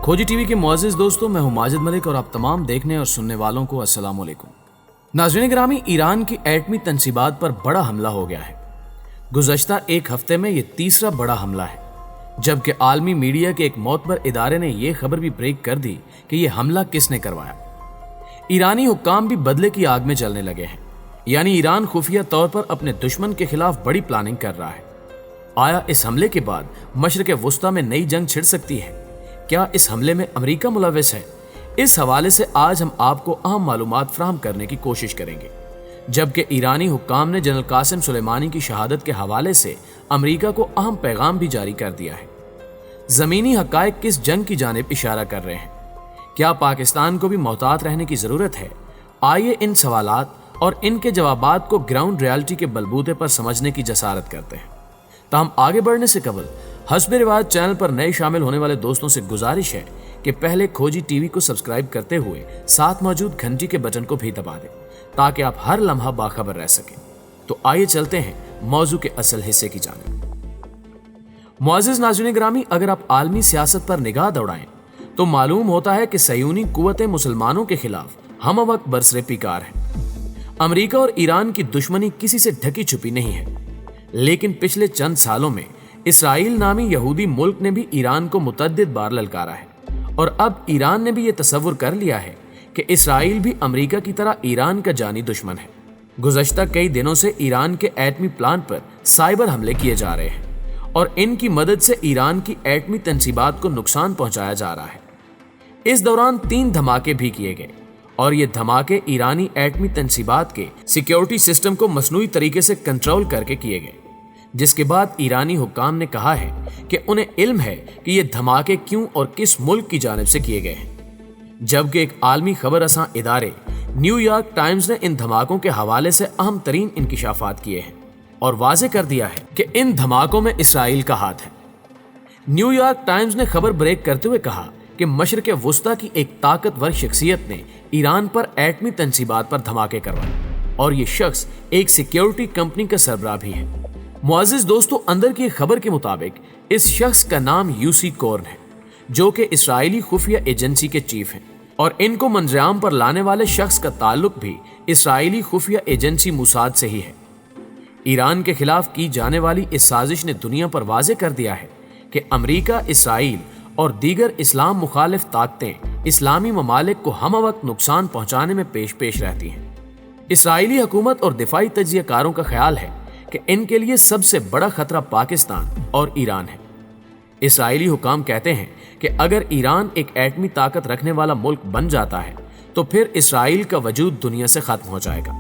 खोजी टीवी के मुअज़्ज़िज़ दोस्तों, मैं हूं माजिद मलिक और आप तमाम देखने और सुनने वालों को अस्सलाम वालेकुम। नाज़रीन गिरामी, ईरान की एटमी तंसीबात पर बड़ा हमला हो गया है। गुज़श्ता एक हफ्ते में ये तीसरा बड़ा हमला है, जबकि आलमी मीडिया के एक मोतबर इदारे ने यह खबर भी ब्रेक कर दी कि यह हमला किसने करवाया। ईरानी हुक्काम भी बदले की आग में जलने लगे हैं, यानी ईरान खुफिया तौर पर अपने दुश्मन के खिलाफ बड़ी प्लानिंग कर रहा है। आया इस हमले के बाद मशरिक़ वुस्ता में नई जंग छिड़ सकती है? क्या इस हमले में अमेरिका मुलव्वस है? इस हवाले से आज हम आपको अहम मालूमात फराहम करने की कोशिश करेंगे। जबकि ईरानी हुक्काम ने जनरल कासिम सुलेमानी की शहादत के हवाले से अमेरिका को अहम पैगाम भी जारी कर दिया है। ज़मीनी हक़ाइक़ किस जंग की जानिब इशारा कर रहे हैं? क्या पाकिस्तान को भी मोहतात रहने की ज़रूरत है? आइए इन सवालात और इनके जवाबात को ग्राउंड रियलिटी के बलबूते पर समझने की जसारत करते हैं। ताहम आगे बढ़ने से कबल हस्ब रिवायत चैनल पर नए शामिल होने वाले दोस्तों से गुजारिश है कि पहले खोजी टीवी को सब्सक्राइब करते हुए साथ मौजूद घंटी के बटन को भी दबा दें, ताकि आप हर लम्हा बाखबर रह सकें। तो आइए चलते हैं मौजू के असल हिस्से की जानिब। मुअज़्ज़िज़ नाज़रीन गिरामी, अगर आप आलमी सियासत पर निगाह दौड़ाएं तो मालूम होता है कि सयूनी कुव्वतें मुसलमानों के खिलाफ हमवक्त बरसरे पिकार हैं। अमेरिका और ईरान की दुश्मनी किसी से ढकी छुपी नहीं है, लेकिन पिछले चंद सालों में इसराइल नामी यहूदी मुल्क ने भी ईरान को मुतअद्दिद बार ललकारा है, और अब ईरान ने भी ये तसव्वुर कर लिया है कि इसराइल भी अमेरिका की तरह ईरान का जानी दुश्मन है। गुज़श्ता कई दिनों से ईरान के एटमी प्लांट पर साइबर हमले किए जा रहे हैं और इनकी मदद से ईरान की एटमी तंसीबात को नुकसान पहुंचाया जा रहा है। इस दौरान 3 धमाके भी किए गए और ये धमाके ईरानी एटमी तंसीबात के सिक्योरिटी सिस्टम को मसनूई तरीके से कंट्रोल करके किए गए, जिसके बाद ईरानी हुक्काम ने कहा है कि उन्हें इल्म है कि ये धमाके क्यों और किस मुल्क की जानिब से किए गए हैं। जबकि एक आलमी खबर रसां इदारे न्यूयॉर्क टाइम्स ने इन धमाकों के हवाले से अहम तरीन इंकिशाफात किए हैं और वाज़े कर दिया है कि इन धमाकों में इसराइल का हाथ है। न्यूयॉर्क टाइम्स ने खबर ब्रेक करते हुए कहा कि मशरिक़ वुस्ता की एक ताकतवर शख्सियत ने ईरान पर एटमी तंसीबात पर धमाके करवाए और ये शख्स एक सिक्योरिटी कंपनी का सरबराह भी है। मुअज़्ज़िज़ दोस्तों, अंदर की खबर के मुताबिक इस शख्स का नाम यूसी कोर्न है, जो कि इसराइली खुफिया एजेंसी के चीफ हैं, और इनको मंजराम पर लाने वाले शख्स का ताल्लुक भी इसराइली खुफिया एजेंसी मुसाद से ही है। ईरान के खिलाफ की जाने वाली इस साजिश ने दुनिया पर वाज़े कर दिया है कि अमेरिका, इसराइल और दीगर इस्लाम मुखालिफ ताकतें इस्लामी ममालिक को हमवक्त नुकसान पहुंचाने में पेश रहती हैं। इसराइली हुकूमत और दिफाई तज्ज़ियाकारों का ख्याल है कि इनके लिए सबसे बड़ा खतरा पाकिस्तान और ईरान है। इसराइली हुकाम कहते हैं कि अगर ईरान एक एटमी ताकत रखने वाला मुल्क बन जाता है तो फिर इसराइल का वजूद दुनिया से खत्म हो जाएगा।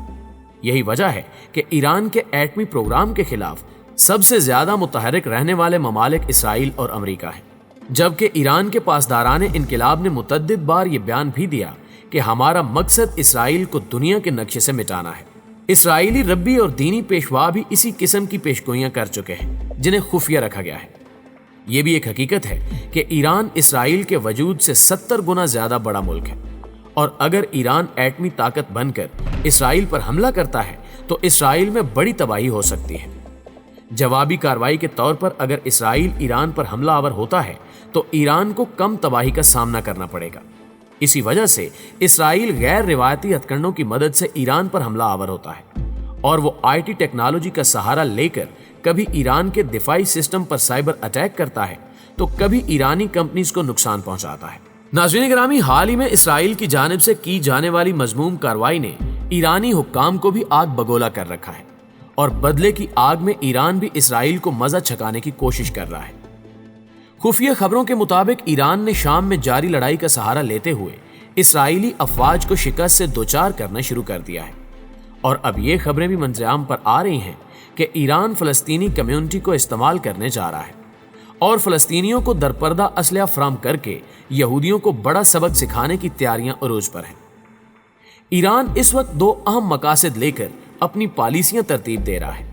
यही वजह है कि ईरान के एटमी प्रोग्राम के खिलाफ सबसे ज्यादा मुतहरिक रहने वाले ममालिक इसराइल और अमेरिका हैं। जबकि ईरान के पासदारान इनकलाब ने मुतअद्दिद बार ये बयान भी दिया कि हमारा मकसद इसराइल को दुनिया के नक्शे से मिटाना है। इसराइली रब्बी और दीनी पेशवा भी इसी किस्म की पेशगोइयां कर चुके हैं, जिन्हें खुफिया रखा गया है। यह भी एक हकीकत है कि ईरान इसराइल के वजूद से 70 गुना ज्यादा बड़ा मुल्क है, और अगर ईरान एटमी ताकत बनकर इसराइल पर हमला करता है तो इसराइल में बड़ी तबाही हो सकती है। जवाबी कार्रवाई के तौर पर अगर इसराइल ईरान पर हमलावर होता है तो ईरान को कम तबाही का सामना करना पड़ेगा। इसी वजह से इसराइल गैर रिवायती हथकंडों की मदद से ईरान पर हमला आवर होता है, और वो आईटी टेक्नोलॉजी का सहारा लेकर कभी ईरान के दिफाई सिस्टम पर साइबर अटैक करता है तो कभी ईरानी कंपनीज को नुकसान पहुंचाता है। नाज़रीन गिरामी, हाल ही में इसराइल की जानिब से की जाने वाली मजमूम कार्रवाई ने ईरानी हुक्काम को भी आग बगोला कर रखा है, और बदले की आग में ईरान भी इसराइल को मजा छकाने की कोशिश कर रहा है। खुफिया खबरों के मुताबिक ईरान ने शाम में जारी लड़ाई का सहारा लेते हुए इसराइली अफवाज को शिकस्त से दोचार करना शुरू कर दिया है, और अब ये खबरें भी मंजराम पर आ रही हैं कि ईरान फलस्तीनी कम्युनिटी को इस्तेमाल करने जा रहा है और फलस्तीनियों को दरपर्दा असलहा फराहम करके यहूदियों को बड़ा सबक सिखाने की तैयारियां अरूज पर हैं। ईरान इस वक्त 2 अहम मकासद लेकर अपनी पॉलिसियां तरतीब दे रहा है,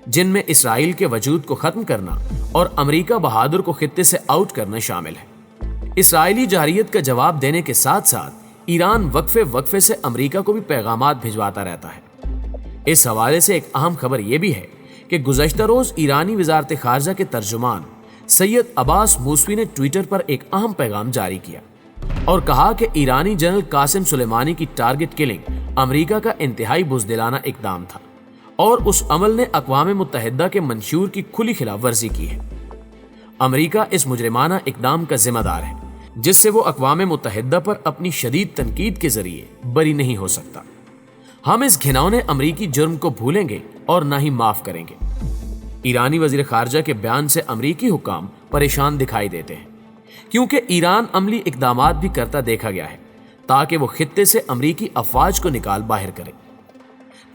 जिनमें इसराइल के वजूद को खत्म करना और अमेरिका बहादुर को खित्ते से आउट करना शामिल है। इसराइली जारियत का जवाब देने के साथ साथ ईरान वक्फे से अमेरिका को भी पैगामात भिजवाता रहता है। इस हवाले से एक अहम खबर यह भी है कि गुज़श्ता रोज ईरानी वज़ारत ख़ारजा के तर्जुमान सैयद अब्बास मूसवी ने ट्विटर पर एक अहम पैगाम जारी किया और कहा कि ईरानी जनरल कासिम सुलेमानी की टारगेट किलिंग अमेरिका का इंतहाई बुज़दिलाना इकदाम था और उस अमल ने अक़वाम मुत्तहिदा के मंशूर की खुली खिलाफ वर्जी की है। अमेरिका इस मुजरिमाना इकदाम का जिम्मेदार है जिससे वो अक़वाम मुत्तहिदा पर अपनी शदीद तनकीद के जरिए बरी नहीं हो सकता। हम इस घिनौने अमरीकी जुर्म को भूलेंगे और ना ही माफ करेंगे। ईरानी वजीर खारजा के बयान से अमरीकी हुकाम परेशान दिखाई देते हैं क्योंकि ईरान अमली इकदामात भी करता देखा गया है ताकि वो खित्ते से अमरीकी अफवाज को निकाल बाहर करे।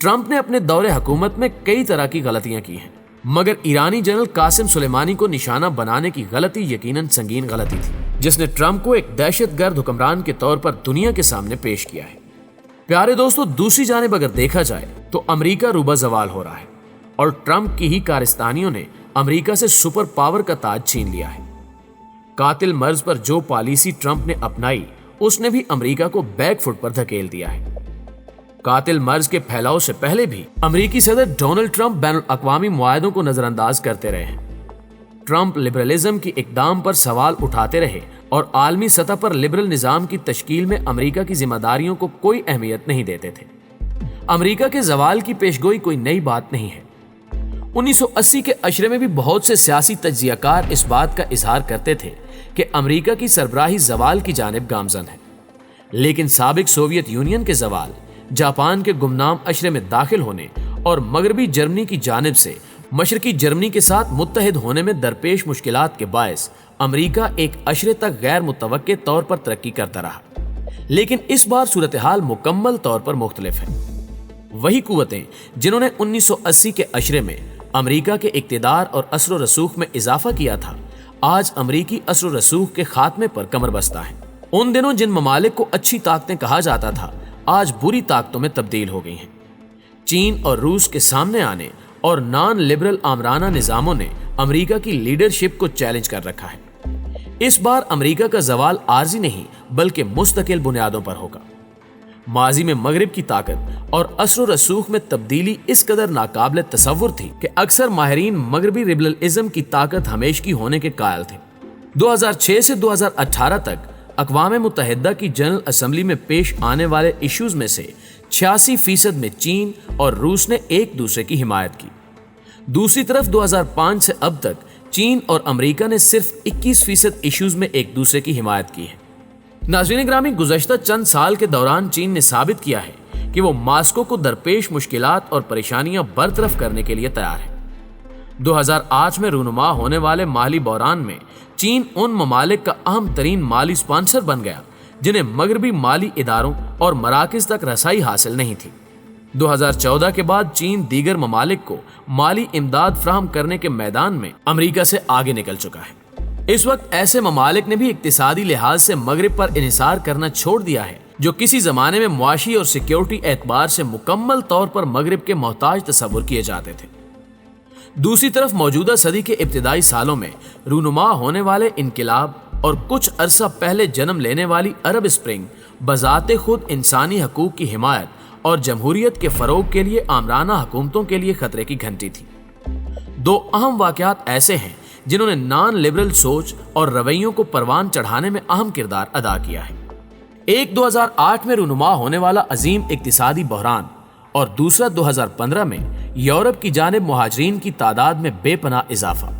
ट्रंप ने अपने दौरे हुकूमत में कई तरह की गलतियां की हैं, मगर ईरानी जनरल कासिम सुलेमानी को निशाना बनाने की गलती यकीनन संगीन गलती थी जिसने ट्रंप को एक दहशतगर्द हुक्मरान के तौर पर दुनिया के सामने पेश किया है। प्यारे दोस्तों, दूसरी जानिब अगर देखा जाए तो अमेरिका रूबा जवाल हो रहा है और ट्रंप की ही कारस्तानियों ने अमेरिका से सुपर पावर का ताज छीन लिया है। कातिल मर्ज पर जो पॉलिसी ट्रंप ने अपनाई उसने भी अमेरिका को बैकफुट पर धकेल दिया है। कातिल मर्ज के फैलाव से पहले भी अमेरिकी सदर डोनाल्ड ट्रंप बैनुल अक़वामी मुआहदों को नजरअंदाज करते रहे हैं। ट्रंप लिबरलिज्म की इक़दाम पर सवाल उठाते रहे और आलमी सतह पर लिबरल निज़ाम की तश्कील में अमेरिका की जिम्मेदारियों को कोई अहमियत नहीं देते थे। अमेरिका के जवाल की पेशगोई कोई नई बात नहीं है। 1980 के अशरे में भी बहुत से सियासी तज्जियाकार इस बात का इजहार करते थे कि अमेरिका की सरबराही जवाल की जानिब गामजन है, लेकिन साबिक सोवियत यूनियन के जवाल, जापान के गुमनाम अशरे में दाखिल होने और मगरबी जर्मनी की जानिब से मशरकी जर्मनी के साथ मुत्तहिद होने में दरपेश मुश्किलात के बायस अमेरिका एक अशरे तक गैर मुतवक्के तौर पर तरक्की करता रहा। लेकिन इस बार सूरत हाल मुकम्मल तौर पर मुख्तलिफ है। वही कुव्वतें जिन्होंने 1980 के अशरे में अमेरिका के इक्तिदार और असर व रसूख में इजाफा किया था, आज अमेरिकी असर व रसूख के खात्मे पर कमर बस्ता है। उन दिनों जिन ममालिक को अच्छी ताकतें कहा जाता था, आज बुरी ताकतों में तब्दील हो गई हैं। चीन और रूस के सामने आने और नॉन लिबरल आमराना निज़ामों ने अमेरिका की लीडरशिप को चैलेंज कर रखा है। इस बार अमेरिका का जवाल आर्जी नहीं बल्कि मुस्तकिल बुनियादों पर होगा। माजी में मगरिब की ताकत और असर व रसूख में तब्दीली इस कदर नाकाबिल तसव्वुर थी कि अक्सर माहिरीन मगरबी लिबरलिज्म की ताकत हमेशगी होने के कायल थे। 2006 से 2018 तक अक़वाम मुत्तहिदा की जनरल असम्बली में पेश आने वाले इश्यूज में से 86% में चीन और रूस ने एक दूसरे की हिमायत की। दूसरी तरफ 2005 से अब तक चीन और अमेरिका ने सिर्फ 21% इश्यूज में एक दूसरे की हिमायत की है। नाज़रीन ग्रामी, गुज़श्ता चंद साल के दौरान चीन ने साबित किया है कि वो मॉस्को को दरपेश मुश्किलात और परेशानियां बरतरफ करने के लिए तैयार है। 2008 में रूनुमा होने वाले माली बहरान में चीन उन ममालिक का अहम तरीन माली स्पॉन्सर बन गया जिन्हें मगरबी माली इदारों और मराकज तक रसाई हासिल नहीं थी। 2014 के बाद चीन दीगर ममालिक को माली इमदाद फ्राहम करने के मैदान में अमेरिका से आगे निकल चुका है। इस वक्त ऐसे ममालिक ने भी इक्तिसादी लिहाज से मगरिब पर इन्हिसार करना छोड़ दिया है जो किसी जमाने में मुआशी और सिक्योरिटी एतबार से मुकम्मल तौर पर मगरिब के मोहताज तस्वुर किए जाते थे। दूसरी तरफ मौजूदा सदी के इब्तिदाई सालों में रूनुमा होने वाले इनकिलाब और कुछ अरसा पहले जन्म लेने वाली अरब स्प्रिंग बजाते खुद इंसानी हकूक की हिमायत और जमहूरियत के फरोग के लिए आमराना हुकूमतों के लिए खतरे की घंटी थी। दो अहम वाकयात ऐसे हैं जिन्होंने नॉन लिबरल सोच और रवैयों को परवान चढ़ाने में अहम किरदार अदा किया है। एक 2008 में रूनुमा होने वाला अजीम इक्तिसादी बहरान और दूसरा 2015 में यूरोप की जानिब मुहाजिरीन की तादाद में बेपनाह इजाफा।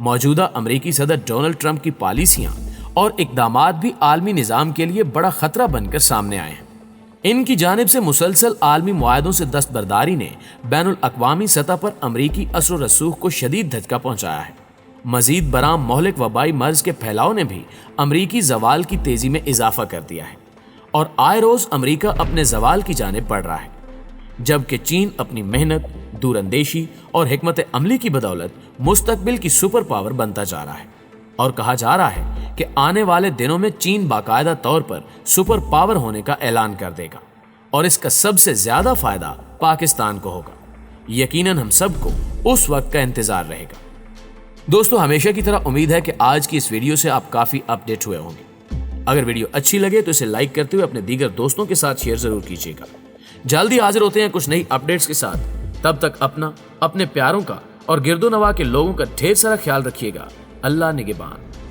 मौजूदा अमेरिकी सदर डोनाल्ड ट्रंप की पॉलिसियां और इकदामात भी आलमी निज़ाम के लिए बड़ा खतरा बनकर सामने आए हैं। इनकी जानिब से मुसलसल आलमी मुआहदों से दस्तबरदारी ने बैनुल अक़वामी सतह पर अमरीकी असर रसूख को शदीद धचका पहुंचाया है। मजीद बराम मोहलिक वबाई मर्ज के फैलाव ने भी अमरीकी जवाल की तेजी में इजाफा कर दिया है और आए रोज अमरीका अपने जवाल की जानिब बढ़ रहा है, जबकि चीन अपनी मेहनत, दूरअंदेशी और हिकमत अमली की बदौलत मुस्तकबिल की सुपर पावर बनता जा रहा है। और कहा जा रहा है कि आने वाले दिनों में चीन बाकायदा तौर पर सुपर पावर होने का ऐलान कर देगा और इसका सबसे ज्यादा फायदा पाकिस्तान को होगा। यकीनन हम सबको उस वक्त का इंतजार रहेगा। दोस्तों, हमेशा की तरह उम्मीद है कि आज की इस वीडियो से आप काफी अपडेट हुए होंगे। अगर वीडियो अच्छी लगे तो इसे लाइक करते हुए अपने दीगर दोस्तों के साथ शेयर जरूर कीजिएगा। जल्दी हाजिर होते हैं कुछ नई अपडेट्स के साथ। तब तक अपना, अपने प्यारों का और गिरदो नवा के लोगों का ढेर सारा ख्याल रखिएगा। اللہ نگہبان.